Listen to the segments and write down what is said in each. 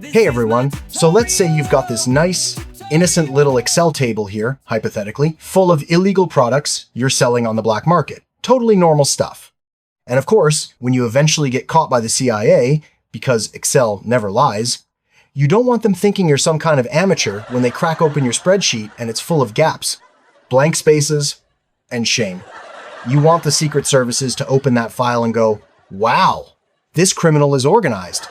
Hey everyone, so let's say you've got this nice, innocent little Excel table here, hypothetically, full of illegal products you're selling on the black market. Totally normal stuff. And of course, when you eventually get caught by the CIA, because Excel never lies, you don't want them thinking you're some kind of amateur when they crack open your spreadsheet and it's full of gaps, blank spaces, and shame. You want the Secret Services to open that file and go, wow, this criminal is organized.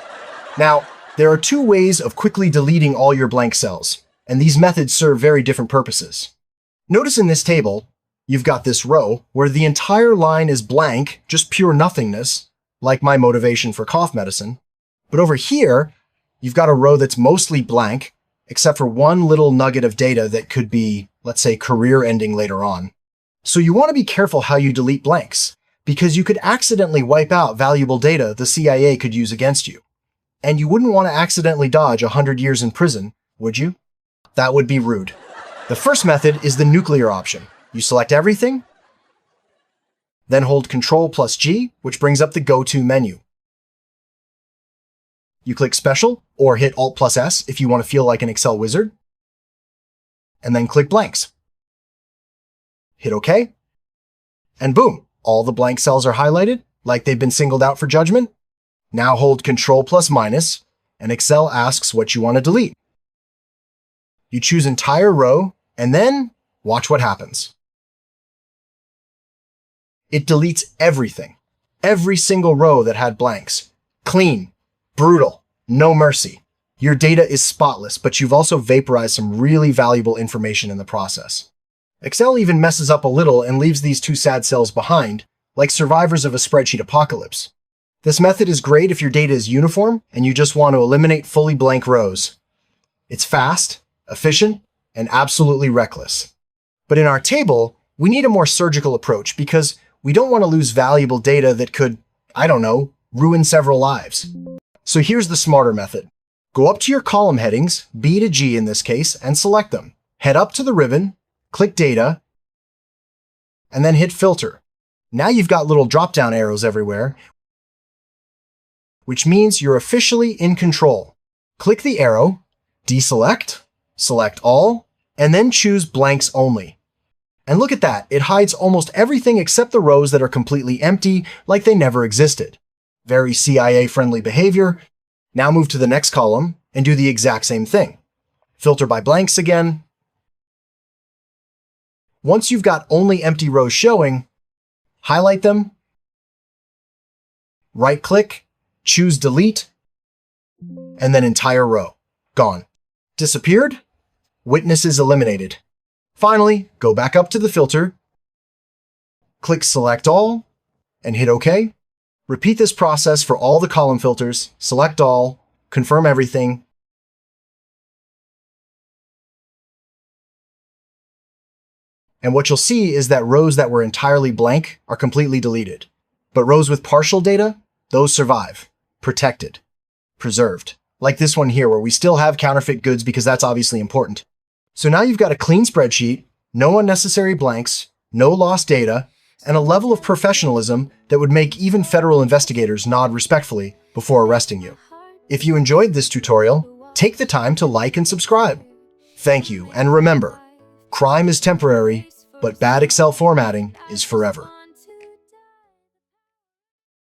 Now, there are two ways of quickly deleting all your blank cells, and these methods serve very different purposes. Notice in this table, you've got this row where the entire line is blank, just pure nothingness, like my motivation for cough medicine. But over here, you've got a row that's mostly blank, except for one little nugget of data that could be, let's say, career ending later on. So you want to be careful how you delete blanks, because you could accidentally wipe out valuable data the CIA could use against you. And you wouldn't want to accidentally dodge 100 years in prison, would you? That would be rude. The first method is the nuclear option. You select everything, then hold Ctrl G, which brings up the Go-To menu. You click Special, or hit Alt S if you want to feel like an Excel wizard, and then click Blanks. Hit OK, and boom, all the blank cells are highlighted, like they've been singled out for judgment. Now hold Ctrl+-, and Excel asks what you want to delete. You choose entire row, and then watch what happens. It deletes everything. Every single row that had blanks. Clean, brutal, no mercy. Your data is spotless, but you've also vaporized some really valuable information in the process. Excel even messes up a little and leaves these two sad cells behind, like survivors of a spreadsheet apocalypse. This method is great if your data is uniform and you just want to eliminate fully blank rows. It's fast, efficient, and absolutely reckless. But in our table, we need a more surgical approach because we don't want to lose valuable data that could, ruin several lives. So here's the smarter method. Go up to your column headings, B to G in this case, and select them. Head up to the ribbon, click Data, and then hit Filter. Now you've got little drop-down arrows everywhere, which means you're officially in control. Click the arrow, deselect, select all, and then choose blanks only. And look at that, it hides almost everything except the rows that are completely empty, like they never existed. Very CIA-friendly behavior. Now move to the next column and do the exact same thing. Filter by blanks again. Once you've got only empty rows showing, highlight them, right-click, choose Delete, and then entire row. Gone. Disappeared? Witnesses eliminated. Finally, go back up to the filter, click Select All, and hit OK. Repeat this process for all the column filters, select all, confirm everything, and what you'll see is that rows that were entirely blank are completely deleted. But rows with partial data, those survive. Protected, preserved. Like this one here where we still have counterfeit goods because that's obviously important. So now you've got a clean spreadsheet, no unnecessary blanks, no lost data, and a level of professionalism that would make even federal investigators nod respectfully before arresting you. If you enjoyed this tutorial, take the time to like and subscribe. Thank you, and remember, crime is temporary, but bad Excel formatting is forever.